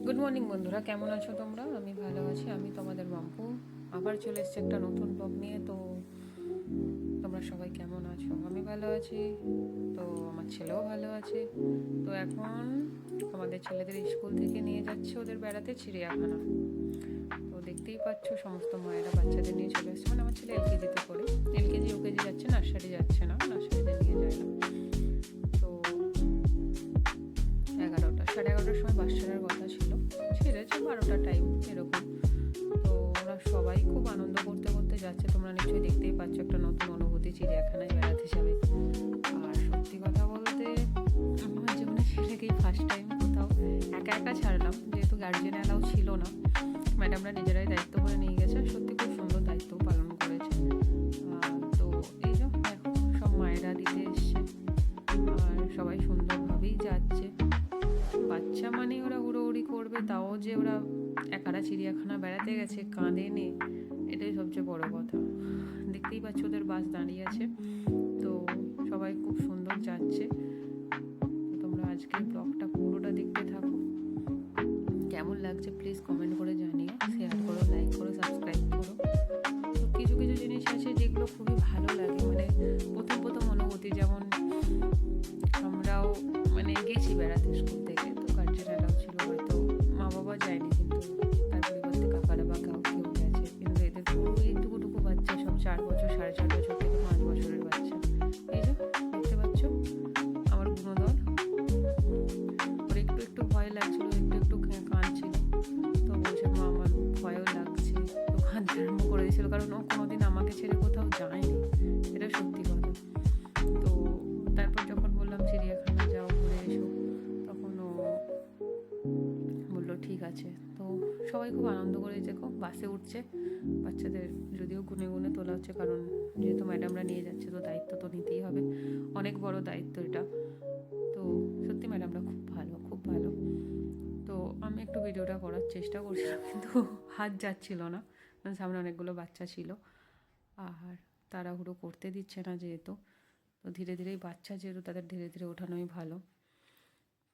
Good morning বন্ধুরা, কেমন আছো তোমরা? আমি ভালো আছি। আমি তোমাদের মাম্পু আবার চলে এসেছি একটা নতুন ব্লগ নিয়ে। তো তোমরা সবাই কেমন আছো? আমি ভালো আছি, তো আমার ছেলেও ভালো আছে। তো এখন আমাদের ছেলেদের স্কুল থেকে নিয়ে যাচ্ছে ওদের বেড়াতে চিড়িয়াখানা। তো দেখতেই পাচ্ছ সমস্ত মায়েরা বাচ্চাদের নিয়ে চলে এসছে। মানে আমার ছেলে এলকেজিতে পড়ে, এলকেজি ওকেজি যাচ্ছে, নার্সারি যাচ্ছে না, নার্সারিতে নিয়ে যায় না। তো 11:30 সাড়ে 11টার সময় বাস ছাড়ার কথা ছিল, ছেড়েছে 12টা টাইম এরকম। তো ওরা সবাই খুব আনন্দ করতে করতে যাচ্ছে। তোমরা নিশ্চয়ই দেখতেই পাচ্ছ, একটা নতুন অনুভূতি চিড়িয়াখানায় বেড়াতে যাবে। আর সত্যি কথা বলতে আমার জীবনে ছেলেকেই ফার্স্ট টাইম কোথাও একা একা ছাড়লাম, যেহেতু গার্জিয়ান অ্যালাউ ছিল না। ম্যাডামরা নিজেরাই দায়িত্ব করে নিয়ে গেছে, আর সত্যি খুব সুন্দর দায়িত্ব পালন করেছে। তো এই যে দেখো, সব মায়েরা দিতে এসছে আর সবাই সুন্দরভাবেই যাচ্ছে। বাচ্চা মানে ওরা হুড়োহুড়ি করবে, তাও যে ওরা একারা চিড়িয়াখানা বেড়াতে গেছে, কাঁদেনি, এটাই সবচেয়ে বড় কথা। দেখতেই পাচ্ছ ওদের বাস দাঁড়িয়ে আছে। তো সবাই খুব সুন্দর যাচ্ছে। তো তোমরা আজকের ব্লগটা পুরোটা দেখতে থাকো। কেমন লাগছে প্লিজ কমেন্ট করে জানিও, শেয়ার করো, লাইক করো, সাবস্ক্রাইব করো। তো কিছু কিছু জিনিস আছে যেগুলো খুবই ভালো লাগে, মানে প্রথম প্রথম অনুভূতি। যেমন আমরাও মানে গেছি বেড়াতে স্কুল থেকে, তো গার্জেনেরাও ছিল, হয়তো মা বাবা যায়নি, কিন্তু তার পরিবর্তে কাকারা বা কেউ গেছে। কিন্তু এদের পুরো এইটুকুটুকু বাচ্চা, সব 4 বছর, সাড়ে 4 বছর থেকে 5 বছরের বাচ্চা। এই যে দেখতে পাচ্ছ আমার গুণদল, ওর একটু একটু ভয় লাগছিল, একটু একটু কাঁদছিল। তো বলছে মা আমার ভয়ও লাগছে, তো কাঁদতে আরম্ভ করে দিয়েছিল, কারণ ও কোনোদিন আমাকে ছেড়ে কোথাও যায়নি, এটা সত্যি কথা। তো তারপর যখন বললাম চিড়িয়াখানা যাও, ঘুরে এসো, তখন ও বললো ঠিক আছে। তো সবাই খুব আনন্দ করে দেখো বাসে উঠছে। বাচ্চাদের যদিও গুনে গুনে তোলা হচ্ছে, কারণ যেহেতু ম্যাডামরা নিয়ে যাচ্ছে, তো দায়িত্ব তো নিতেই হবে, অনেক বড় দায়িত্ব এটা। তো সত্যি ম্যাডামরা খুব ভালো, খুব ভালো। তো আমি একটু ভিডিওটা করার চেষ্টা করছিলাম, কিন্তু হাত যাচ্ছিল না, সামনে অনেকগুলো বাচ্চা ছিল আর তাড়াহুড়ো করতে দিচ্ছে না যেহেতু। তো ধীরে ধীরেই বাচ্চা যেহেতু, তাদের ধীরে ধীরে ওঠানোই ভালো।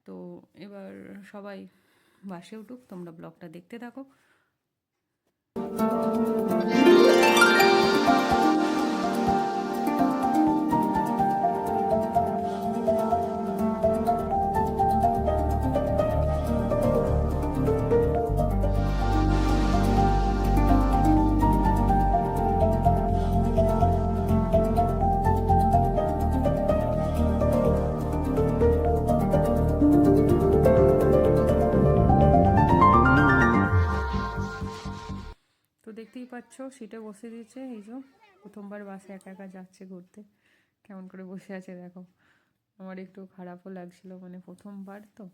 তো এবার সবাই বাসে উঠুক, তোমরা ব্লগটা দেখতে থাকো। তো দেখতেই পাচ্ছ সিটে বসে দিয়েছে। এই যে প্রথমবার বাসে একা একা যাচ্ছে ঘুরতে, কেমন করে বসে আছে দেখো। আমার একটু খারাপও লাগছিল, মানে প্রথমবার তো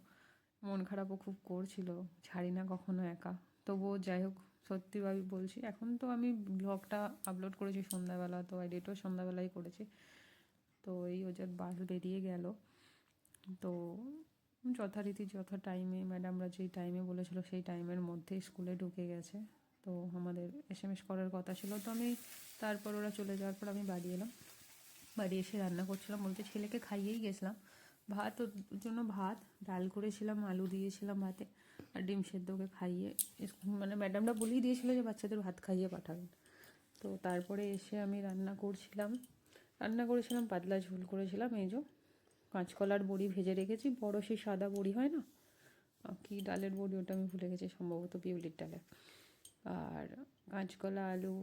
মন খারাপও খুব করছিল, ছাড়ি না কখনো একা। তবুও যাই হোক, সত্যিভাবে বলছি, এখন তো আমি ব্লগটা আপলোড করেছি সন্ধ্যাবেলা, তো এডিটও সন্ধ্যাবেলাই করেছি। তো এই ওদের বাস বেরিয়ে গেল। তো যথারীতি যথা টাইমে ম্যাডামরা যেই টাইমে বলেছিল সেই টাইমের মধ্যে স্কুলে ঢুকে গেছে। তো আমাদের এসএমএস করার কথা ছিল, তো আমি তারপর ওরা চলে যাওয়ার পর আমি বাড়ি এলাম। বাড়ি এসে রান্না করছিলাম, বলতে ছেলেকে খাইয়েই গেছিলাম। ভাত, ওর জন্য ভাত ডাল করেছিলাম, আলু দিয়েছিলাম ভাতে, আর ডিম সেদ্ধ ওকে খাইয়ে, মানে ম্যাডামরা বলেই দিয়েছিলো যে বাচ্চাদের ভাত খাইয়ে পাঠাবেন। তো তারপরে এসে আমি রান্না করেছিলাম পাতলা ঝোল করেছিলাম। এই যে কাঁচকলার বড়ি ভেজে রেখেছি, বড় সেই সাদা বড়ি হয় না, কি ডালের বড়ি ওটা আমি ভুলে গেছি, সম্ভবত পিউলির ডালের। আর কাঁচকলা, আলু,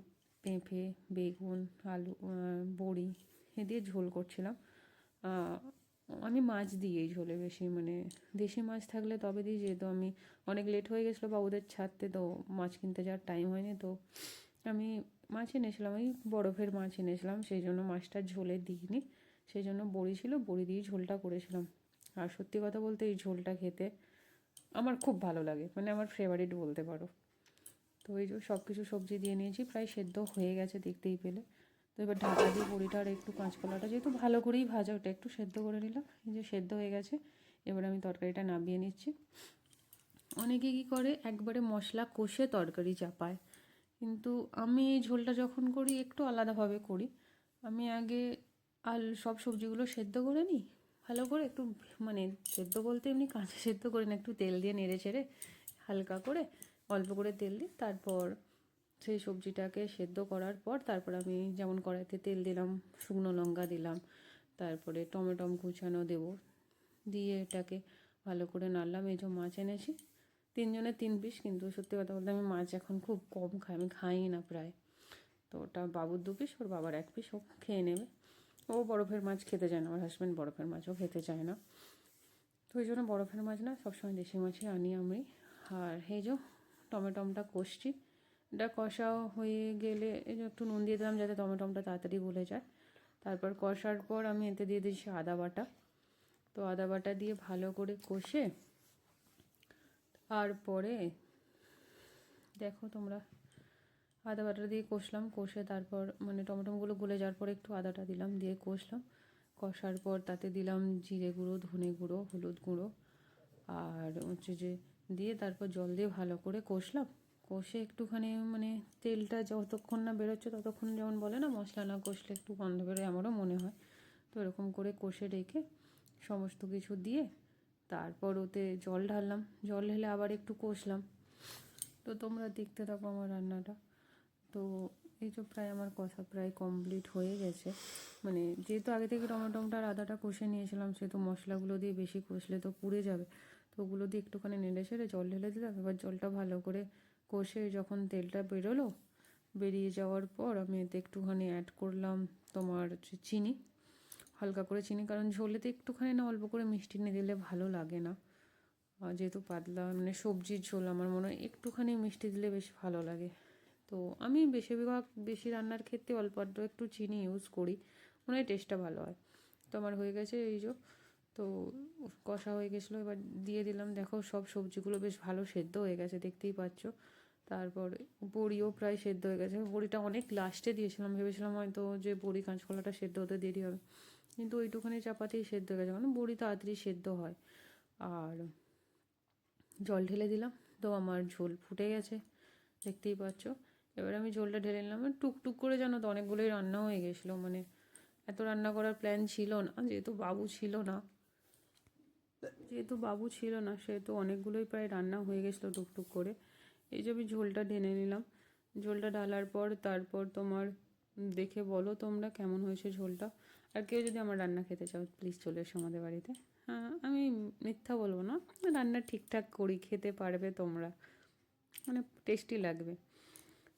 পেঁপে, বেগুন, আলু, বড়ি এ দিয়ে ঝোল করছিলাম। আমি মাছ দিই এই ঝোলে বেশি, মানে দেশি মাছ থাকলে তবে দিই, যেহেতু আমি অনেক লেট হয়ে গেছিলো বা ওদের ছাড়তে, তো মাছ কিনতে যাওয়ার টাইম হয়নি। তো আমি মাছ এনেছিলাম, ওই বরফের মাছ এনেছিলাম, সেই জন্য মাছটা ঝোলে দিইনি, সেই জন্য বড়ি ছিল, বড়ি দিয়ে ঝোলটা করেছিলাম। আর সত্যি কথা বলতে এই ঝোলটা খেতে আমার খুব ভালো লাগে, মানে আমার ফেভারিট বলতে পারো। তো এই যে সব কিছু সবজি দিয়ে নিয়েছি, প্রায় সেদ্ধ হয়ে গেছে দেখতেই পেলে। তো এবার ঢাকা দিয়ে বড়িটা আর একটু কাঁচকলাটা যেহেতু ভালো করেই ভাজা, ওটা একটু সেদ্ধ করে নিলাম। এই যে সেদ্ধ হয়ে গেছে, এবার আমি তরকারিটা নামিয়ে নিচ্ছি। অনেকে কী করে একবারে মশলা কষে তরকারি চাপায়, কিন্তু আমি এই ঝোলটা যখন করি একটু আলাদাভাবে করি। আমি আগে সব সবজিগুলো সেদ্ধ করে নিই, ভালো করে একটু মানে সেদ্ধ বলতে এমনি কাঁচা সেদ্ধ করি না, একটু তেল দিয়ে নেড়ে চেড়ে হালকা করে অল্প করে তেল দিই। তারপর সেই সবজিটাকে সেদ্ধ করার পর তারপর আমি যেমন কড়াইতে তেল দিলাম, শুকনো লঙ্কা দিলাম, তারপরে টমেটো কুচানো দেবো, দিয়ে এটাকে ভালো করে নাড়লাম। এই যে মাছ এনেছি 3 জনের 3 পিস, কিন্তু সত্যি কথা বলতে আমি মাছ এখন খুব কম খাই, আমি খাই না প্রায়। তো ওটা বাবুর 2 পিস, ওর বাবার 1 পিস, ও খেয়ে নেবে। ও বরফের মাছ খেতে চায় না, আমার হাজব্যান্ড বরফের মাছও খেতে চায় না, তো ওই জন্য বরফের মাছ না, সবসময় দেশি মাছই আনি আমি। আর এই যে টমেটোটা কষছি, এটা কষা হয়ে গেলে এই যে একটু নুন দিয়ে দিলাম যাতে টমেটোটা তাড়াতাড়ি গলে যায়। তারপর কষার পর আমি এতে দিয়ে দিচ্ছি আদা বাটা। তো আদা বাটা দিয়ে ভালো করে কষে তারপরে দেখো তোমরা আদা বাটা দিয়ে কষলাম, কষে তারপর মানে টমেটোগুলো গলে যাওয়ার পরে একটু আদাটা দিলাম, দিয়ে কষলাম। কষার পর তাতে দিলাম জিরে গুঁড়ো, ধনে গুঁড়ো, হলুদ গুঁড়ো আর হচ্ছে যে দিয়ে তারপর জল দিয়ে ভালো করে কষলাম। কষে একটুখানি মানে তেলটা যতক্ষণ না বেরোচ্ছে ততক্ষণ, যেমন বলে না মশলা না কষলে একটু গন্ধ বেরোয়, আমারও মনে হয়। তো এরকম করে কষে রেখে সমস্ত কিছু দিয়ে তারপর ওতে জল ঢাললাম, জল ঢেলে আবার একটু কষলাম। তো তোমরা দেখতে থাকো আমার রান্নাটা। তো এই তো প্রায় আমার কষা প্রায় কমপ্লিট হয়ে গেছে। মানে যেহেতু আগে থেকে টমেটোটা আর আদাটা কষে নিয়েছিলাম, সেহেতু মশলাগুলো দিয়ে বেশি কষলে তো পুড়ে যাবে। তো ওগুলো দিয়ে একটুখানি নেড়ে ছেড়ে জল ঢেলে দিলাম। এবার জলটা ভালো করে কষে যখন তেলটা বেরোলো, বেরিয়ে যাওয়ার পর আমি এতে একটুখানি অ্যাড করলাম তোমার হচ্ছে চিনি, হালকা করে চিনি, কারণ ঝোলেতে একটুখানি না অল্প করে মিষ্টি নিয়ে দিলে ভালো লাগে না। যেহেতু পাতলা মানে সবজির ঝোল, আমার মনে হয় একটুখানি মিষ্টি দিলে বেশ ভালো লাগে। তো আমি বেশিরভাগ বেশি রান্নার ক্ষেত্রে অল্প আধটু একটু চিনি ইউজ করি, মনে হয় টেস্টটা ভালো হয়। তো আমার হয়ে গেছে এই যে, তো কষা হয়ে গেছিলো, এবার দিয়ে দিলাম। দেখো সব সবজিগুলো বেশ ভালো সেদ্ধ হয়ে গেছে, দেখতেই পাচ্ছ। তারপর বড়িও প্রায় সেদ্ধ হয়ে গেছে, বড়িটা অনেক লাস্টে দিয়েছিলাম, ভেবেছিলাম হয়তো যে বড়ি কাঁচকলাটা সেদ্ধ হতে দেরি হবে, কিন্তু ওইটুখানি চাপাতেই সেদ্ধ হয়ে গেছে, কারণ বড়ি তাড়াতাড়ি সেদ্ধ হয়। আর জল ঢেলে দিলাম, তো আমার ঝোল ফুটে গেছে, দেখতেই পাচ্ছ। এবার আমি ঝোলটা ঢেলে নিলাম, টুকটুক করে, জানো তো অনেকগুলোই রান্না হয়ে গেছিলো, মানে এত রান্না করার প্ল্যান ছিল না, যেহেতু বাবু ছিল না সেহেতু অনেকগুলোই প্রায় রান্না হয়ে গেছিলো টুকটুক করে। এই যে আমি ঝোলটা ঢেলে নিলাম, ঝোলটা ঢালার পর তারপর তোমার দেখে বলো তোমরা কেমন হয়েছে ঝোলটা। আর কেউ যদি আমার রান্না খেতে চাও প্লিজ চলে এসো আমাদের বাড়িতে। হ্যাঁ, আমি মিথ্যা বলবো না, রান্না ঠিকঠাক করি, খেতে পারবে তোমরা, মানে টেস্টি লাগবে।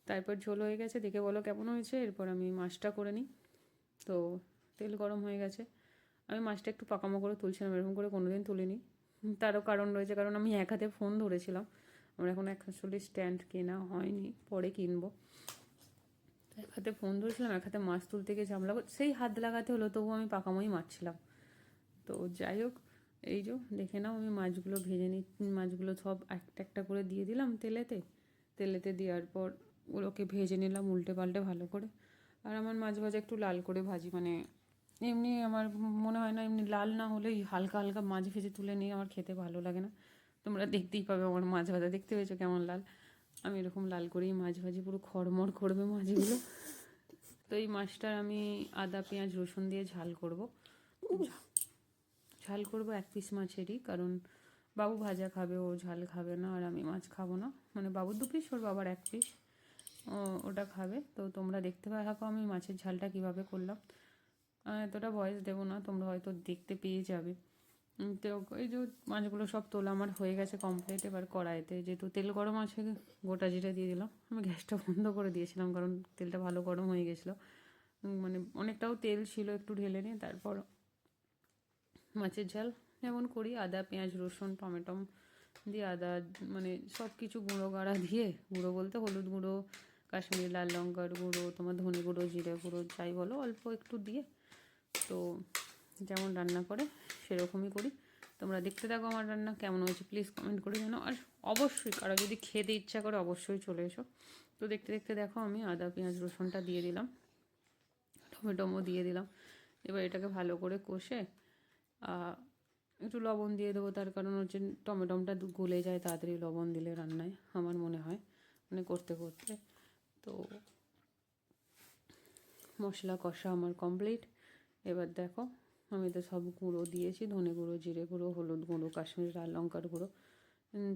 তারপর ঝোল হয়ে গেছে, দেখে বলো কেমন হয়েছে। এরপর আমি মাছটা করে নিই। তো তেল গরম হয়ে গেছে, আমি মাছটা একটু পাকামো করে তুলছিলাম, এরকম করে কোনোদিন তুলিনি। তারও কারণ রয়েছে, কারণ আমি এক হাতে ফোন ধরেছিলাম, আমার এখন আসলে স্ট্যান্ড কেনা হয়নি, পরে কিনবো। এক হাতে ফোন ধরেছিলাম, এক হাতে মাছ তুলতে গিয়ে ঝামেলা, সেই হাত লাগাতে হলো, তবুও আমি পাকামোই মারছিলাম। তো যাই হোক, এই যে দেখে নাও, আমি মাছগুলো ভেজে নিই, মাছগুলো সব একটা একটা করে দিয়ে দিলাম তেলেতে দেওয়ার পর ওগুলোকে ভেজে নিলাম উল্টে পাল্টে ভালো করে। আর আমার মাছ ভাজা একটু লাল করে ভাজি, মানে এমনি আমার মনে হয় না, এমনি লাল না হলেই হালকা হালকা মাছ ভেজে তুলে নিয়ে আমার খেতে ভালো লাগে না। তোমরা দেখতেই পাবে আমার মাছ ভাজা, দেখতে পেয়েছো কেমন লাল, আমি এরকম লাল করেই মাছ ভাজি, পুরো খড়মড় করবে মাছগুলো। তো এই মাছটার আমি আদা পেঁয়াজ রসুন দিয়ে ঝাল করব 1 পিস মাছেরই, কারণ বাবু ভাজা খাবে, ও ঝাল খাবে না, আর আমি মাছ খাবো না, মানে বাবুর 2 পিস, ওর বাবার 1 পিস, ওটা খাবে। তো তোমরা দেখতে থাকো আমি মাছের ঝালটা কিভাবে করলাম। এতটা ভয়েস দেবো না, তোমরা হয়তো দেখতে পেয়ে যাবে। তো এই যে মাছগুলো সব তোলা আমার হয়ে গেছে কমপ্লিট। এবার কড়াইতে যেহেতু তেল গরম আছে, গোটা জিরে দিয়ে দিলাম। আমি গ্যাসটা বন্ধ করে দিয়েছিলাম, কারণ তেলটা ভালো গরম হয়ে গেছিলো, মানে অনেকটাও তেল ছিল, একটু ঢেলে নিয়ে তারপর মাছের ঝাল যেমন করি, আদা পেঁয়াজ রসুন টমেটো দিয়ে, আদা মানে সব কিছু গুঁড়ো গাড়া দিয়ে, গুঁড়ো বলতে হলুদ গুঁড়ো, কাশ্মীরি লাল লঙ্কার গুঁড়ো, তোমার ধনে গুঁড়ো জিরে গুঁড়ো যাই বলো, অল্প একটু দিয়ে, তো যেমন রান্না করে সেরকমই করি। তোমরা দেখতে থাকো আমার রান্না কেমন হয়েছে, প্লিজ কমেন্ট করে জানো। আর অবশ্যই কারো যদি খেতে ইচ্ছা করে অবশ্যই চলে এসো। তো দেখতে দেখতে দেখো আমি আদা পেঁয়াজ রসুনটা দিয়ে দিলাম, টমেটোমও দিয়ে দিলাম। এবার এটাকে ভালো করে কষে একটু লবণ দিয়ে দেবো, তার কারণ হচ্ছে টমেটোটা গলে যায় তাড়াতাড়ি লবণ দিলে রান্নায়, আমার মনে হয়, মানে করতে করতে। তো মশলা কষা আমার কমপ্লিট। এবার দেখো আমি তো সব গুঁড়ো দিয়েছি, ধনে গুঁড়ো, জিরে গুঁড়ো, হলুদ গুঁড়ো, কাশ্মীরি লাল লঙ্কার গুঁড়ো।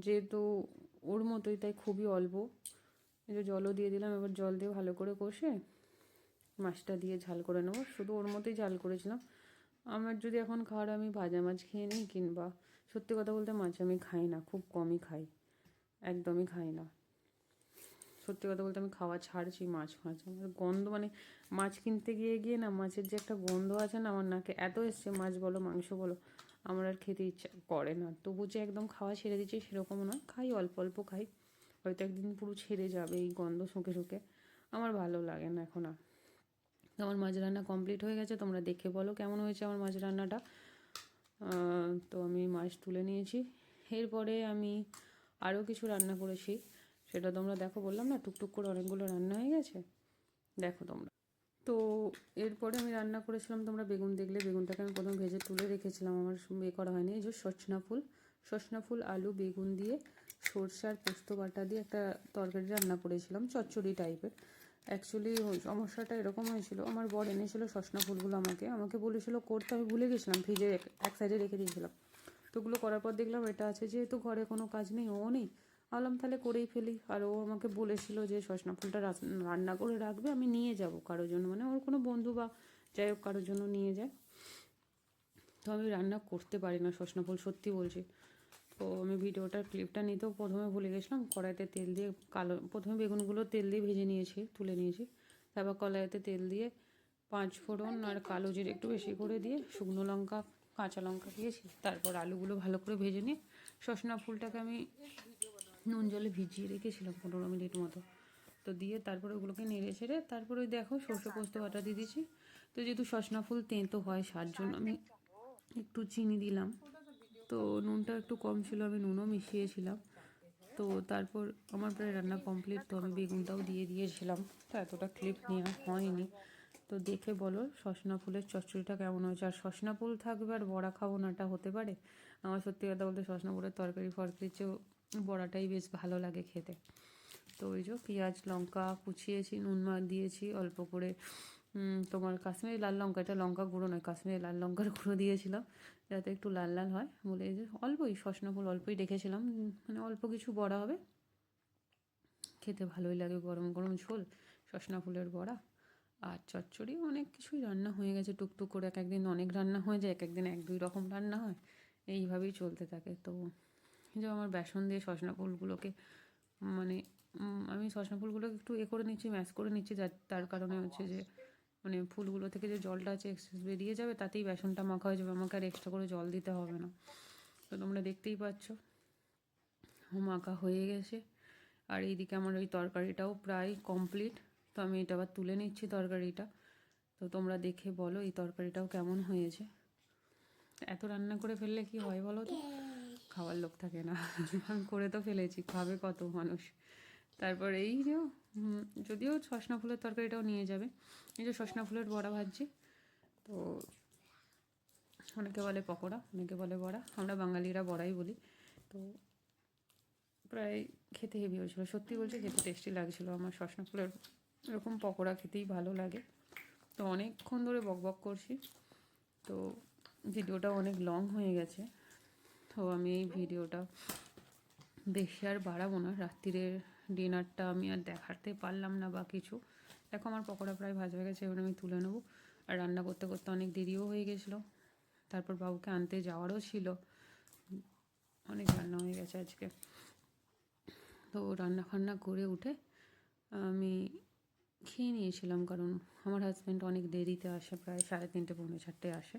যেহেতু ওর মতোই তাই খুবই অল্প, এই যে জলও দিয়ে দিলাম। এবার জল দিয়ে ভালো করে কষে মাছটা দিয়ে ঝাল করে নেবো। শুধু ওর মতোই ঝাল করেছিলাম। আমার যদি এখন খাওয়ার আমি ভাজা মাছ খেয়ে নিই, কিংবা সত্যি কথা বলতে মাছ আমি খাই না, খুব কমই খাই, একদমই খাই না। সত্যি কথা বলতে আমি খাওয়া ছাড়ছি মাছ ফাছ। আমার গন্ধ, মানে মাছ কিনতে গিয়ে গিয়ে না মাছের যে একটা গন্ধ আছে না আমার নাকে এত এসছে, মাছ বলো মাংস বলো, আমার আর খেতে ইচ্ছা করে না। তবু যে একদম খাওয়া ছেড়ে দিচ্ছি সেরকম নয়, খাই অল্প অল্প খাই। হয়তো একদিন পুরো ছেড়ে যাবে এই গন্ধ শুঁকে শুঁকে, আমার ভালো লাগে না এখন আর। আমার মাছ রান্না কমপ্লিট হয়ে গেছে, তোমরা দেখে বলো কেমন হয়েছে আমার মাছ রান্নাটা। তো আমি মাছ তুলে নিয়েছি। এরপরে আমি আরও কিছু রান্না করেছি, সেটা তোমরা দেখো। বললাম না টুকটুক করে অনেকগুলো রান্না হয়ে গেছে, দেখো তোমরা। তো এরপরে আমি রান্না করেছিলাম, তোমরা বেগুন দেখলে। বেগুনটাকে আমি প্রথমে ভেজে তুলে রেখেছিলাম, আমার করা হয়নি। এই যে সজনা ফুল আলু বেগুন দিয়ে সরষে আর পোস্ত বাটা দিয়ে একটা তরকারি রান্না করেছিলাম, চচ্চড়ি টাইপের। অ্যাকচুয়ালি সমস্যাটা এরকম হয়েছিল, আমার বর এনেছিল সজনা ফুলগুলো, আমাকে বলেছিল করতে, আমি ভুলে গেছিলাম, ফ্রিজে এক সাইডে রেখে দিয়েছিলাম। তো ওগুলো করার পর দেখলাম এটা আছে, যেহেতু ঘরে কোনো কাজ নেই, ও নেই, ভাবলাম তাহলে করেই ফেলি। আর ও আমাকে বলেছিল যে সজনা ফুলটা রান্না করে রাখবে, আমি নিয়ে যাব কারোর জন্য, মানে ওর কোনো বন্ধু বা যাই হোক কারোর জন্য নিয়ে যায়। তো আমি রান্না করতে পারি না সজনা ফুল, সত্যি বলছি। তো আমি ভিডিওটার ক্লিপটা নিতেও প্রথমে ভুলে গেছিলাম। কড়াইতে তেল দিয়ে প্রথমে বেগুনগুলো তেল দিয়ে ভেজে নিয়েছি, তুলে নিয়েছি। তারপর কড়াইতে তেল দিয়ে 5 ফোড়ন আর কালো জিরে একটু বেশি করে দিয়ে, শুকনো লঙ্কা কাঁচা লঙ্কা দিয়েছি। তারপর আলুগুলো ভালো করে ভেজে নিয়ে সজনা ফুলটাকে আমি নুন জলে ভিজিয়ে রেখেছিলাম 15 মিনিট মতো। তো দিয়ে তারপরে ওগুলোকে নেড়ে ছেড়ে তারপরে ওই দেখো সর্ষে পোস্ত বাটা দিয়ে দিয়েছি। তো যেহেতু সজনা ফুল তেঁতো হয়, সার জন্য আমি একটু চিনি দিলাম। তো নুনটা একটু কম ছিল, আমি নুনও মিশিয়েছিলাম। তো তারপর আমার প্রায় রান্না কমপ্লিট। তো আমি বেগুনটাও দিয়ে দিয়েছিলাম, তো এতটা ক্লিপ নেওয়া হয়নি। তো দেখে বলো সজনা ফুলের চচ্চড়িটা কেমন হয়েছে। আর সজনা ফুল থাকবে আর বড়া খাবো না, এটা হতে পারে? আমার সত্যি কথা বলতে সজনা ফুলের তরকারি ফরকারির চেয়েও বড়াটাই বেশ ভালো লাগে খেতে। তো ওই যে পেঁয়াজ লঙ্কা কুচিয়েছি, নুন দিয়েছি অল্প করে। তোমার কাশ্মীরি লাল লঙ্কা, এটা লঙ্কা গুঁড়ো নয়, কাশ্মীরি লাল লঙ্কার গুঁড়ো দিয়েছিলাম যাতে একটু লাল লাল হয় বলে। এই যে অল্পই সজনা ফুল অল্পই রেখেছিলাম, মানে অল্প কিছু বড়া হবে, খেতে ভালোই লাগে গরম গরম ঝোল, সজনা ফুলের বড়া আর চচ্চড়ি। অনেক কিছুই রান্না হয়ে গেছে টুকটুক করে, এক একদিন অনেক রান্না হয়ে যায়, এক একদিন 1-2 রকম রান্না হয়, এইভাবেই চলতে থাকে। তো যে আমার বেসন দিয়ে সজনা ফুলগুলোকে, মানে আমি সজনা ফুলগুলোকে একটু করে নিচ্ছি, ম্যাশ করে নিচ্ছি, তার কারণে হচ্ছে যে মানে ফুলগুলো থেকে যে জলটা আছে এক্সেস বেরিয়ে যাবে, তাতেই বেসনটা মাখা হয়ে যাবে, আমাকে আর এক্সট্রা করে জল দিতে হবে না। তো তোমরা দেখতেই পাচ্ছ মাখা হয়ে গেছে। আর এইদিকে আমার ওই তরকারিটাও প্রায় কমপ্লিট। তো আমি এটা আবার তুলে নিচ্ছি তরকারিটা। তো তোমরা দেখে বলো এই তরকারিটাও কেমন হয়েছে। এত রান্না করে ফেললে কি হয় বলো তো, খাওয়ার লোক থাকে না। আমি করে তো ফেলেছি, খাবে কত মানুষ। তারপর এই যে যদিও সজনা ফুলের তরকারিটাও নিয়ে যাবে। এই যে সজনা ফুলের বড়া ভাজছি। তো অনেকে বলে পকোড়া, অনেকে বলে বড়া, আমরা বাঙালিরা বড়াই বলি। তো প্রায় খেতে হেভি হয়েছিলো, সত্যি বলছি খেতে টেস্টি লাগছিলো। আমার সজনা ফুলের এরকম পকোড়া খেতেই ভালো লাগে। তো অনেকক্ষণ ধরে বকবক করছি, তো ভিডিওটা অনেক লং হয়ে গেছে। তো আমি এই ভিডিওটা বেশি আর বাড়াবো না, রাত্রিরের ডিনারটা আমি আর দেখাতে পারলাম না বা কিছু। দেখো আমার পকোড়া প্রায় ভাজা হয়ে গেছে, এবার আমি তুলে নেবো। আর রান্না করতে করতে অনেক দেরিও হয়ে গেছিলো, তারপর বাবুকে আনতে যাওয়ারও ছিল, অনেক রান্না হয়ে গেছে আজকে। তো রান্না ফান্না করে উঠে আমি খেয়ে নিয়েছিলাম, কারণ আমার হাজব্যান্ড অনেক দেরিতে আসে, প্রায় 3:30 পৌনে 4টে আসে।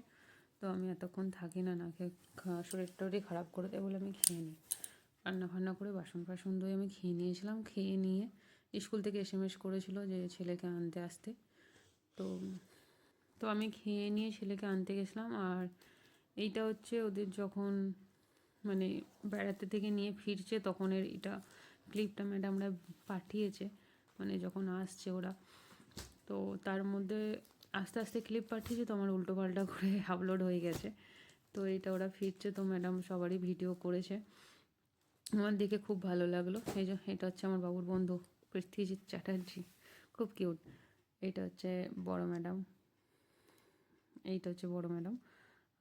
তো আমি এতক্ষণ থাকি না, নাকে শরীরটা খারাপ করে দেয় বলে আমি খেয়ে নিই। রান্না ফান্না করে বাসন ফাসন ধুয়ে আমি খেয়ে নিয়েছিলাম। খেয়ে নিয়ে স্কুল থেকে এসএমএস করেছিল যে ছেলেকে আনতে আসতে। তো তো আমি খেয়ে নিয়ে ছেলেকে আনতে গেছিলাম। আর এইটা হচ্ছে ওদের যখন মানে বেড়াতে থেকে নিয়ে ফিরছে তখনের এটা ক্লিপটা ম্যাডামরা পাঠিয়েছে, মানে যখন আসছে ওরা। তো তার মধ্যে আস্তে আস্তে ক্লিপ পাঠিয়েছে, তো আমার উল্টো পাল্টা করে আপলোড হয়ে গেছে। তো এটা ওরা ফিরছে, তো ম্যাডাম সবারই ভিডিও করেছে, আমার দেখে খুব ভালো লাগলো। এই যে এটা হচ্ছে আমার বাবুর বন্ধু পৃথ্বীজিৎ চ্যাটার্জি, খুব কিউট। এটা হচ্ছে বড় ম্যাডাম, এইটা হচ্ছে বড় ম্যাডাম।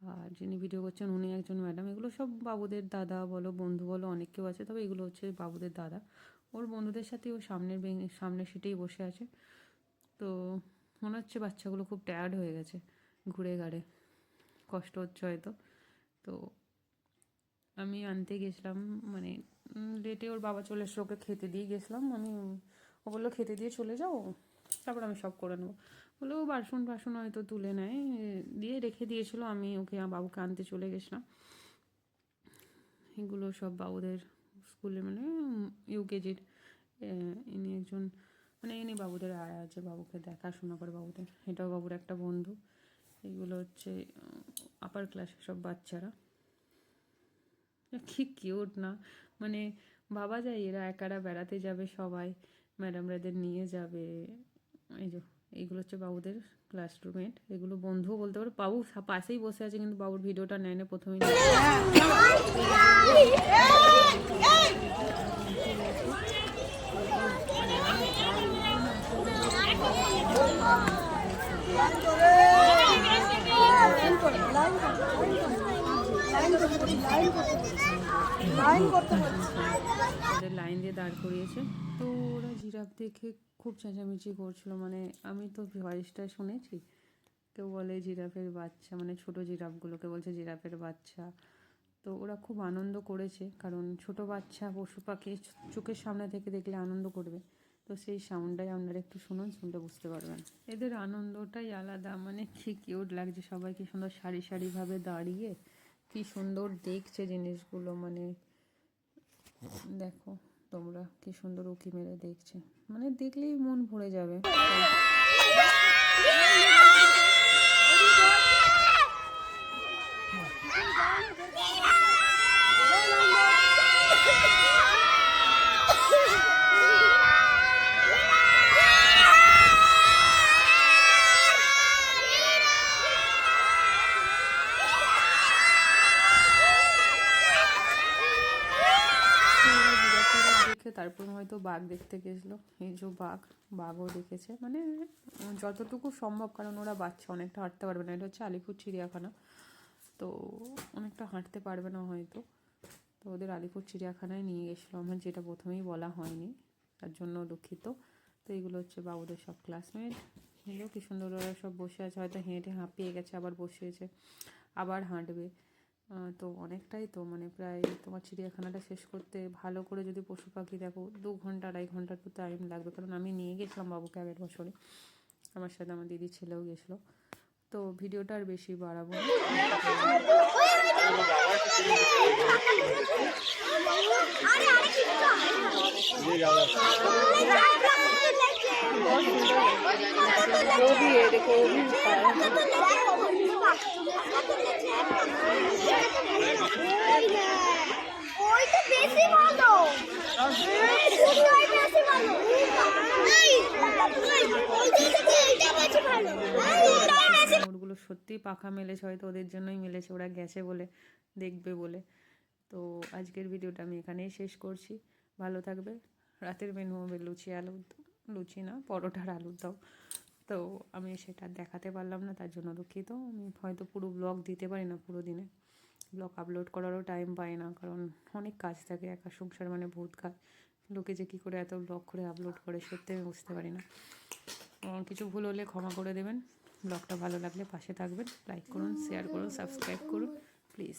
আর যিনি ভিডিও করছেন উনি একজন ম্যাডাম। এগুলো সব বাবুদের দাদা বলো, বন্ধু বলো, অনেক কেউ আছে, তবে এগুলো হচ্ছে বাবুদের দাদা। ওর বন্ধুদের সাথে ও সামনের সিটেই বসে আছে। তো মনে হচ্ছে বাচ্চাগুলো খুব টায়ার্ড হয়ে গেছে ঘুরে ঘাড়ে, কষ্ট হচ্ছে হয়তো। তো আমি আনতে গেছিলাম, মানে লেটে ওর বাবা চলে এসে ওকে খেতে দিয়ে গেছিলাম আমি। ও বললো খেতে দিয়ে চলে যাও, তারপর আমি সব করে নেবো। বললো ও বাসন বাসন হয়তো তুলে নেয়, দিয়ে রেখে দিয়েছিলো। আমি ওকে বাবুকে আনতে চলে গেছিলাম। এগুলো সব বাবুদের স্কুলে, মানে ইউকেজির ইনি একজন, মানে ইনি বাবুদের আয়া আছে, বাবুকে দেখাশোনা করে বাবুদের। এটাও বাবুর একটা বন্ধু। এগুলো হচ্ছে আপার ক্লাসের সব বাচ্চারা। কি কিউট না, মানে ভাবা যায় এরা একারা বেড়াতে যাবে, সবাই ম্যাডামরা এদের নিয়ে যাবে। এই যে এইগুলো হচ্ছে বাবুদের ক্লাসরুমেট, এগুলো বন্ধুও বলতে পারো। বাবু পাশেই বসে আছে কিন্তু বাবুর ভিডিওটা নেয় না প্রথমেই। ওদের লাইন দিয়ে দাঁড় করিয়েছে। তো ওরা জিরাফ দেখে খুব চেঁচামেচি করছিল, মানে আমি তো ভয়েসটা শুনেছি, কেউ বলে জিরাফের বাচ্চা, মানে ছোটো জিরাফগুলোকে বলছে জিরাফের বাচ্চা। তো ওরা খুব আনন্দ করেছে, কারণ ছোট বাচ্চা পশু পাখি চোখের সামনে থেকে দেখলে আনন্দ করবে। তো সেই সাউন্ডটাই আপনারা একটু শুনুন, শুনলে বুঝতে পারবেন। এদের আনন্দটাই আলাদা, মানে কি কিউট লাগছে, সবাই কি সুন্দর সারি সারিভাবে দাঁড়িয়ে কি সুন্দর দেখছে জিনিসগুলো, মানে দেখো তোমরা কি সুন্দর উঁকি মেরে দেখছে, মানে দেখলেই মন ভরে যাবে। দেখে তারপর হয়তো বাঘ দেখতে গেছিলো। এই যে বাঘও দেখেছে, মানে যতটুকু সম্ভব, কারণ ওরা বাচ্চা অনেকটা হাঁটতে পারবে না। এটা হচ্ছে আলিপুর চিড়িয়াখানা, তো অনেকটা হাঁটতে পারবে না হয়তো। তো ওদের আলিপুর চিড়িয়াখানায় নিয়ে গেছিলো আমার, যেটা প্রথমেই বলা হয়নি, তার জন্য দুঃখিত। তো এইগুলো হচ্ছে বাবুদের সব ক্লাসমেট। এগুলো কি সুন্দর ওরা সব বসে আছে, হয়তো হেঁটে হাঁপিয়ে গেছে, আবার বসিয়েছে, আবার হাঁটবে। তো অনেকটাই, তো মানে প্রায় তোমার চিড়িয়াখানাটা শেষ করতে ভালো করে যদি পশু পাখি দেখো 2 ঘন্টা 2.5 ঘন্টার তো টাইম লাগবে, কারণ আমি নিয়ে গেছিলাম বাবুকে আগের বছরে, আমার সাথে আমার দিদির ছেলেও গেছিলো। তো ভিডিওটা আর বেশি বাড়াবো না। ওগুলো সত্যিই পাখা মেলেছে, হয়তো ওদের জন্যই মেলেছে, ওরা গেছে বলে, দেখবে বলে। তো আজকের ভিডিওটা আমি এখানেই শেষ করছি। ভালো থাকবে। রাতের মেনু হবে লুচি না, পরোটার আলুর দম। তো আমি সেটা দেখাতে পারলাম না, তার জন্য দুঃখিত। আমি হয়তো পুরো ব্লগ দিতে পারি না, পুরো দিনে ব্লগ আপলোড করারও টাইম পাই না, কারণ অনেক কাজ থাকে, একা সংসার মানে বহুত কাজ। লোকে যে কী করে এত ব্লগ করে আপলোড করে সত্যি আমি বুঝতে পারি না। কিছু ভুল হলে ক্ষমা করে দেবেন। ব্লগটা ভালো লাগলে পাশে থাকবেন, লাইক করুন, শেয়ার করুন, সাবস্ক্রাইব করুন প্লিজ।